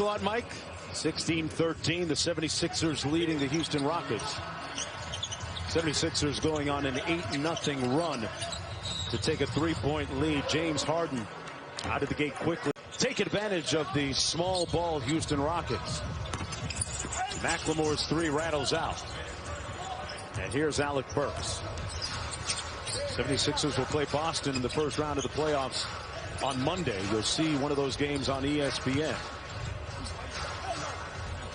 a lot, Mike. 16-13, the 76ers leading the Houston Rockets. 76ers going on an 8-0 run to take a 3-point lead. James Harden out of the gate quickly. Take advantage of the small ball Houston Rockets. McLemore's three rattles out. And here's Alec Burks. 76ers will play Boston in the first round of the playoffs on Monday. You'll see one of those games on ESPN.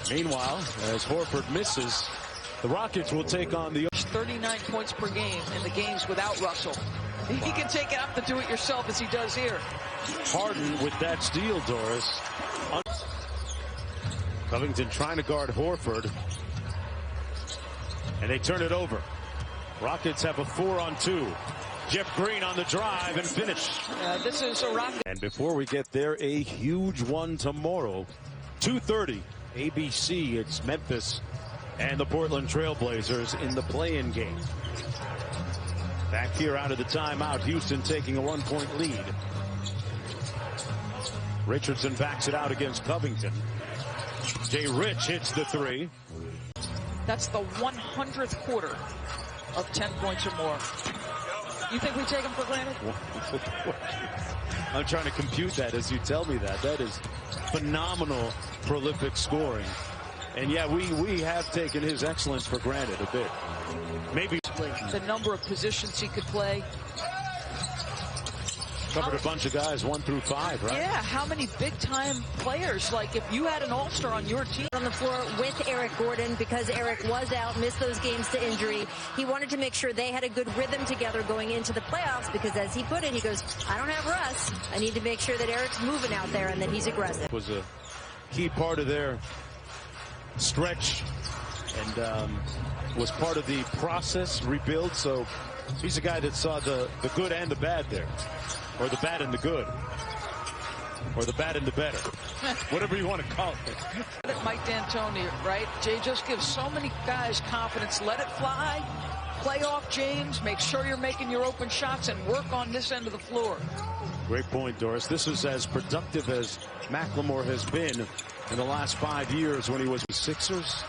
Meanwhile, as Horford misses, the Rockets will take on the 39 points per game in the games without Russell. He can take it up to do it yourself as he does here. Harden with that steal, Doris. Covington trying to guard Horford. And they turn it over. Rockets have a 4-on-2. Jeff Green on the drive and finish. This is a Rocket. And before we get there, a huge one tomorrow. 2:30 ABC. It's Memphis and the Portland Trailblazers in the play-in game. Back here out of the timeout, Houston taking a 1-point lead. Richardson backs it out against Covington. Jay Rich hits the three. That's the 100th quarter of 10 points or more. You think we take them for granted? I'm trying to compute that as you tell me that. That is phenomenal, prolific scoring. And yeah, we have taken his excellence for granted a bit. Maybe the number of positions he could play. Covered a bunch of guys 1 through 5, right? Yeah, how many big-time players? Like, if you had an all-star on your team. On the floor with Eric Gordon, because Eric was out, missed those games to injury. He wanted to make sure they had a good rhythm together going into the playoffs, because as he put it, he goes, I don't have Russ. I need to make sure that Eric's moving out there and that he's aggressive. It was a key part of their stretch and was part of the process rebuild. So he's a guy that saw the good and the bad there. Or the bad and the good. Or the bad and the better. Whatever you want to call it. Mike D'Antoni, right? Jay just gives so many guys confidence. Let it fly. Play off James. Make sure you're making your open shots and work on this end of the floor. Great point, Doris. This is as productive as McLemore has been in the last 5 years when he was with Sixers.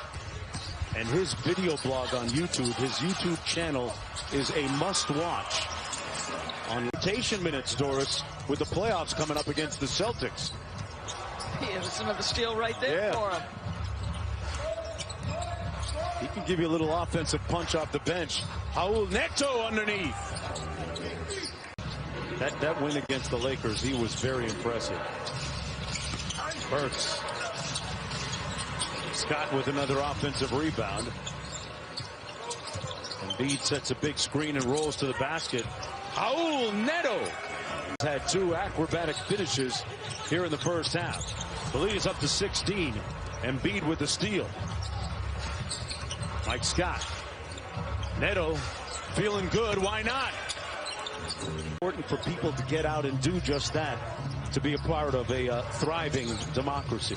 And his video blog on YouTube, his YouTube channel, is a must-watch. On rotation minutes, Doris, with the playoffs coming up against the Celtics. Yeah, that's another steal right there for him. He can give you a little offensive punch off the bench. Raul Neto underneath. That win against the Lakers, he was very impressive. Burks. Scott with another offensive rebound. Embiid sets a big screen and rolls to the basket. Raul Neto had 2 acrobatic finishes here in the first half. The lead is up to 16. Embiid with the steal. Mike Scott. Neto feeling good. Why not? Important for people to get out and do just that, to be a part of a thriving democracy.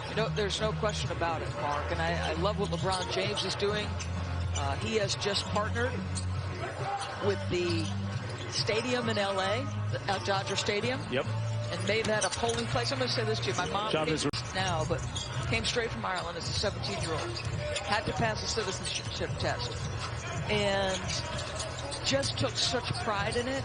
You know, there's no question about it, Mark, and I love what LeBron James is doing. He has just partnered with the stadium in L.A., the Dodger Stadium. Yep. And made that a polling place. I'm going to say this to you. My mom now, but came straight from Ireland as a 17-year-old. Had to pass a citizenship test. And just took such pride in it.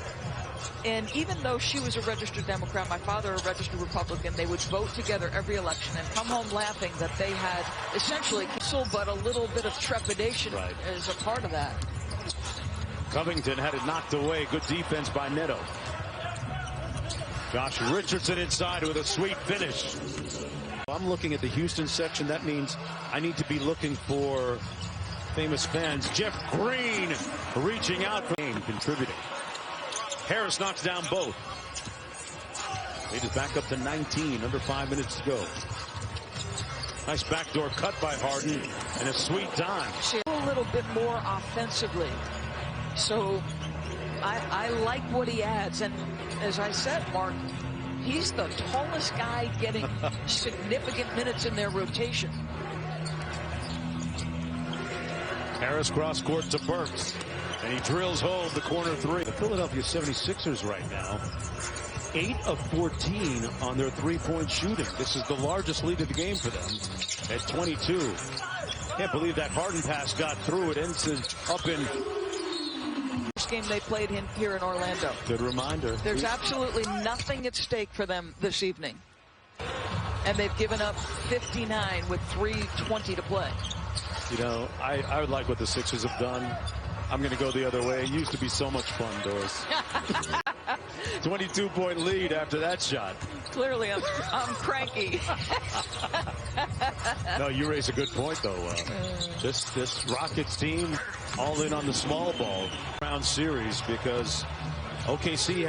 And even though she was a registered Democrat, my father a registered Republican, they would vote together every election and come home laughing that they had essentially but a little bit of trepidation as a part of that. Covington had it knocked away. Good defense by Neto. Josh Richardson inside with a sweet finish. I'm looking at the Houston section. That means I need to be looking for famous fans. Jeff Green reaching out for game, contributing. Harris knocks down both. Lead is back up to 19, under 5 minutes to go. Nice backdoor cut by Harden and a sweet dime. A little bit more offensively. So I like what he adds. And as I said, Mark, he's the tallest guy getting significant minutes in their rotation. Harris cross court to Burks. And he drills home the corner three. The Philadelphia 76ers right now 8 of 14 on their three-point shooting. This is the largest lead of the game for them at 22. Can't believe that Harden pass got through. It ends up in first game they played here in Orlando. Good reminder. There's absolutely nothing at stake for them this evening. And they've given up 59 with 3:20 to play. You know, I would like what the Sixers have done. I'm going to go the other way. It used to be so much fun, Doris. 22-point lead after that shot. Clearly, I'm cranky. No, you raise a good point, though. This Rockets team all in on the small ball round series because OKC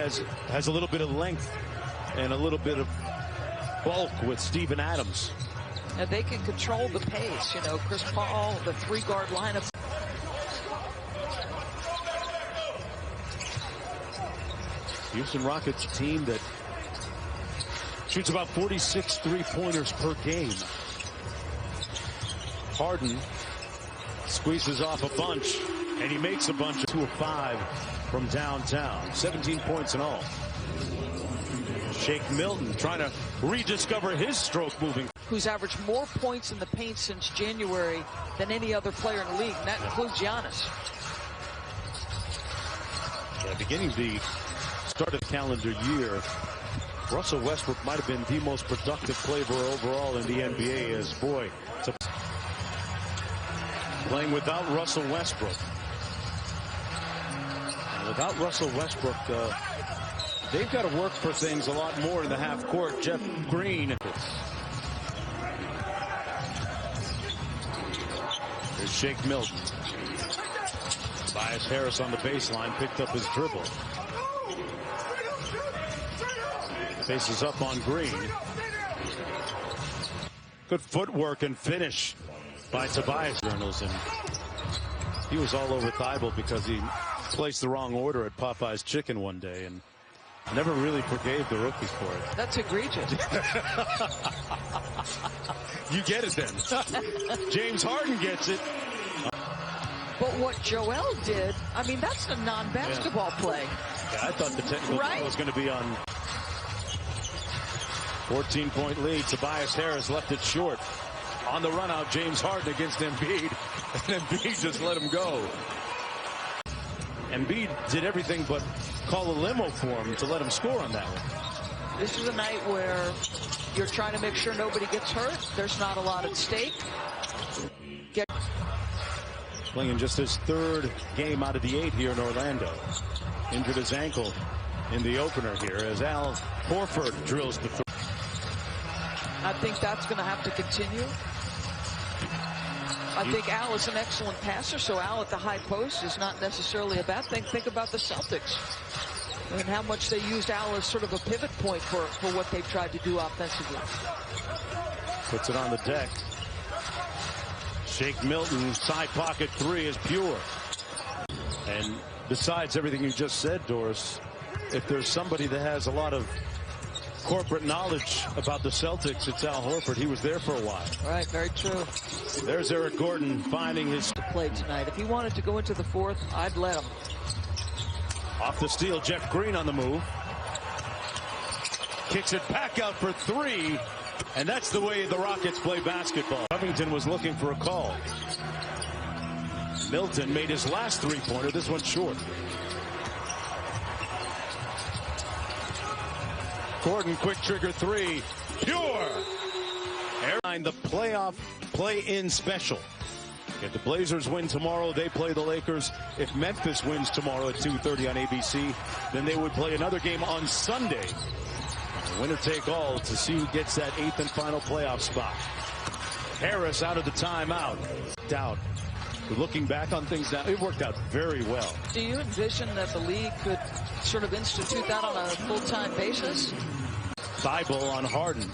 has a little bit of length and a little bit of bulk with Steven Adams. And they can control the pace. You know, Chris Paul, the three-guard lineup. Houston Rockets team that shoots about 46 three-pointers per game. Harden squeezes off a bunch, and he makes a bunch of 2 of 5 from downtown. 17 points in all. Shake Milton trying to rediscover his stroke moving. Who's averaged more points in the paint since January than any other player in the league, and that includes Giannis. Beginning the start of the calendar year, Russell Westbrook might have been the most productive player overall in the NBA as, boy, playing without Russell Westbrook. And without Russell Westbrook, they've got to work for things a lot more in the half court. Jeff Green. There's Shake Milton. Tobias Harris on the baseline picked up his dribble. Faces up on Green. Good footwork and finish by Tobias. And he was all over Thibault because he placed the wrong order at Popeye's Chicken one day and never really forgave the rookie for it. That's egregious. You get it then. James Harden gets it. But what Joel did, I mean, that's a non-basketball play. Yeah, I thought the technical foul was going to be on. 14-point lead. Tobias Harris left it short. On the run out, James Harden against Embiid. And Embiid just let him go. Embiid did everything but call a limo for him to let him score on that one. This is a night where you're trying to make sure nobody gets hurt. There's not a lot at stake. Playing just his 3rd game out of the 8 here in Orlando. Injured his ankle in the opener here as Al Horford drills the 3. I think that's going to have to continue. I think Al is an excellent passer, so Al at the high post is not necessarily a bad thing. Think about the Celtics and how much they used Al as sort of a pivot point for what they've tried to do offensively. Puts it on the deck. Shake Milton, side pocket 3 is pure. And besides everything you just said, Doris, if there's somebody that has a lot of corporate knowledge about the Celtics, it's Al Horford. He was there for a while. Right, very true. There's Eric Gordon finding his play tonight. If he wanted to go into the 4th, I'd let him. Off the steal, Jeff Green on the move. Kicks it back out for 3. And that's the way the Rockets play basketball. Covington was looking for a call. Milton made his last 3-pointer. This one's short. Gordon, quick trigger 3. Pure. Airline the playoff play-in special. If the Blazers win tomorrow, they play the Lakers. If Memphis wins tomorrow at 2:30 on ABC, then they would play another game on Sunday. Winner take all to see who gets that 8th and final playoff spot. Harris out of the timeout. Doubt. Looking back on things now, it worked out very well. Do you envision that the league could sort of institute that on a full-time basis? Thibault on Harden.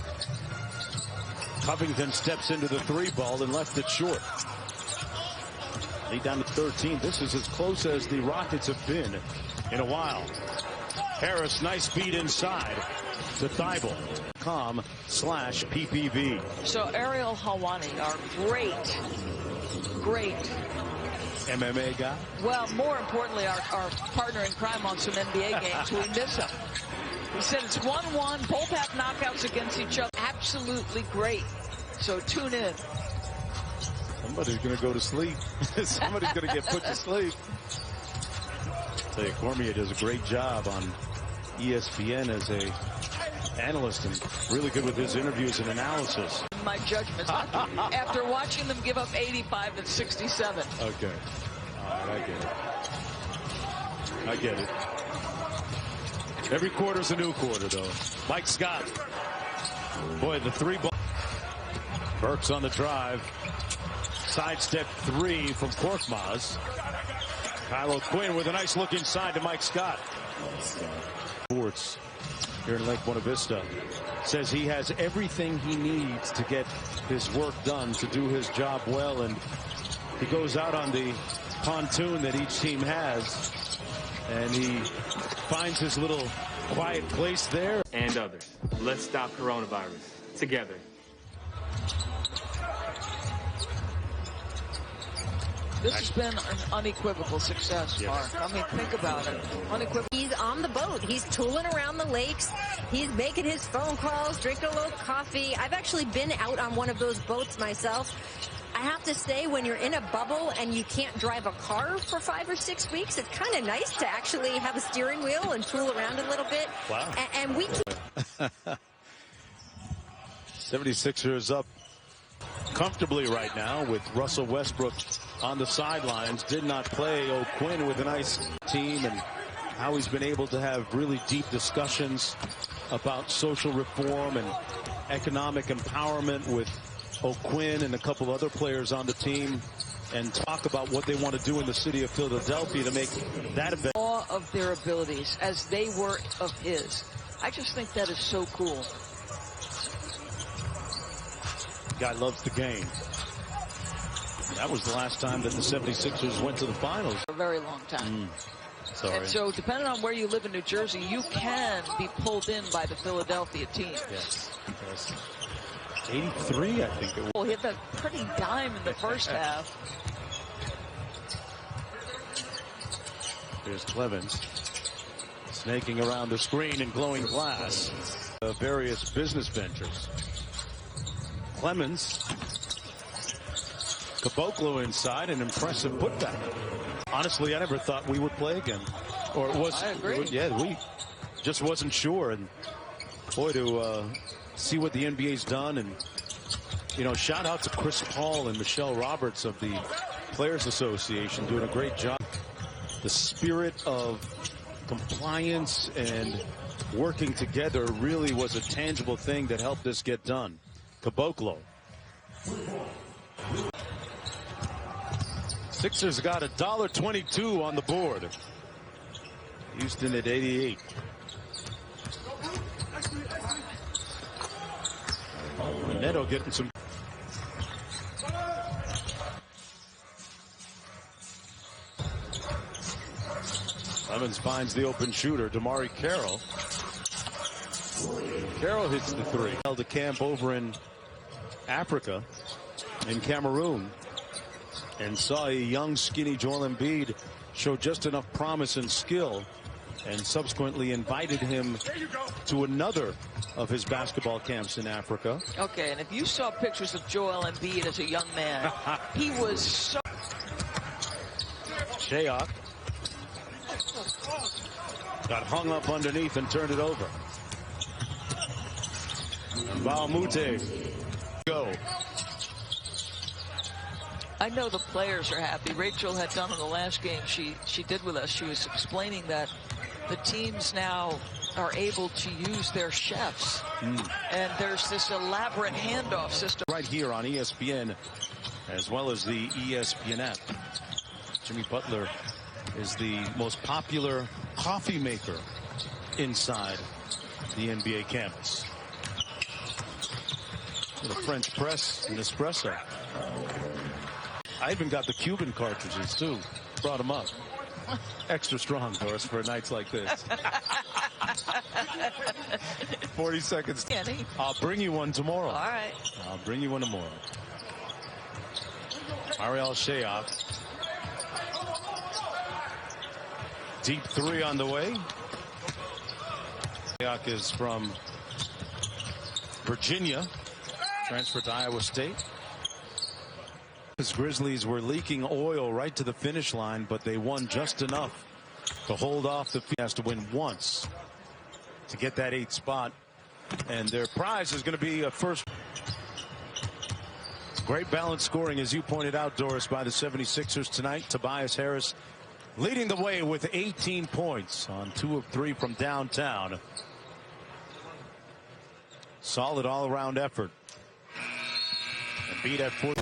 Covington steps into the 3-ball and left it short. Lead down to 13. This is as close as the Rockets have been in a while. Harris, nice feed inside to Thibault. .com/PPV. So Ariel Helwani, our great MMA guy. Well, more importantly, our partner in crime on some NBA games. We miss him. He said it's 1-1. Both have knockouts against each other. Absolutely great. So tune in. Somebody's going to go to sleep. Somebody's going to get put to sleep. I'll tell you, Cormier does a great job on ESPN as a analyst and really good with his interviews and analysis. My judgment after watching them give up 85 and 67. Okay. All right, I get it. I get it. Every quarter's a new quarter, though. Mike Scott. Boy, the three ball. Burks on the drive. Sidestep three from Korkmaz. Kyle O'Quinn with a nice look inside to Mike Scott. Sports here in Lake Buena Vista says he has everything he needs to get his work done, to do his job well, and he goes out on the pontoon that each team has, and he finds his little quiet place there. And others. Let's stop coronavirus together. This has been an unequivocal success, Mark. I mean, think about it. Unequivocal. He's on the boat. He's tooling around the lakes. He's making his phone calls, drinking a little coffee. I've actually been out on one of those boats myself. I have to say, when you're in a bubble and you can't drive a car for 5 or 6 weeks, it's kind of nice to actually have a steering wheel and tool around a little bit. Wow. And we keep 76ers up comfortably right now with Russell Westbrook on the sidelines. Did not play. O'Quinn with a nice team, and how he's been able to have really deep discussions about social reform and economic empowerment with O'Quinn and a couple other players on the team, and talk about what they want to do in the city of Philadelphia to make that event. Awe of their abilities as they were of his. I just think that is so cool. Guy loves the game. That was the last time that the 76ers went to the finals. For a very long time. Sorry. And so depending on where you live in New Jersey, you can be pulled in by the Philadelphia team. Yes. 83, I think it was. Well, he had that pretty dime in the first half. Here's Clemens snaking around the screen in glowing glass. Various business ventures. Clemens, Caboclo inside, an impressive putback. Honestly, I never thought we would play again. Or it was. I agree. We just wasn't sure. And boy, to see what the NBA's done, and you know, shout out to Chris Paul and Michelle Roberts of the Players Association doing a great job. The spirit of compliance and working together really was a tangible thing that helped this get done. Caboclo. Sixers got $1.22 on the board. Houston at 88. Neto getting some. Clemens finds the open shooter, Damari Carroll. Carroll hits the three. Held a camp over in Africa, in Cameroon, and saw a young, skinny Joel Embiid show just enough promise and skill, and subsequently invited him to another of his basketball camps in Africa. Okay, and if you saw pictures of Joel Embiid as a young man, he was so. Shayok got hung up underneath and turned it over. Baumute. Go. I know the players are happy. Rachel had done in the last game she did with us. She was explaining that the teams now are able to use their chefs. And there's this elaborate handoff system. Right here on ESPN, as well as the ESPN app. Jimmy Butler is the most popular coffee maker inside the NBA campus. With a French press and espresso. I even got the Cuban cartridges too. Brought them up. Extra strong, Doris, for nights like this. 40 seconds. I'll bring you one tomorrow. All right. I'll bring you one tomorrow. Ariel Shayok. Deep three on the way. Stoyak is from Virginia, transferred to Iowa State. The Grizzlies were leaking oil right to the finish line, but they won just enough to hold off the field. Has to win once to get that 8th spot, and their prize is going to be a first. Great balanced scoring, as you pointed out, Doris, by the 76ers tonight. Tobias Harris leading the way with 18 points on 2 of 3 from downtown. Solid all-around effort. And beat at 4.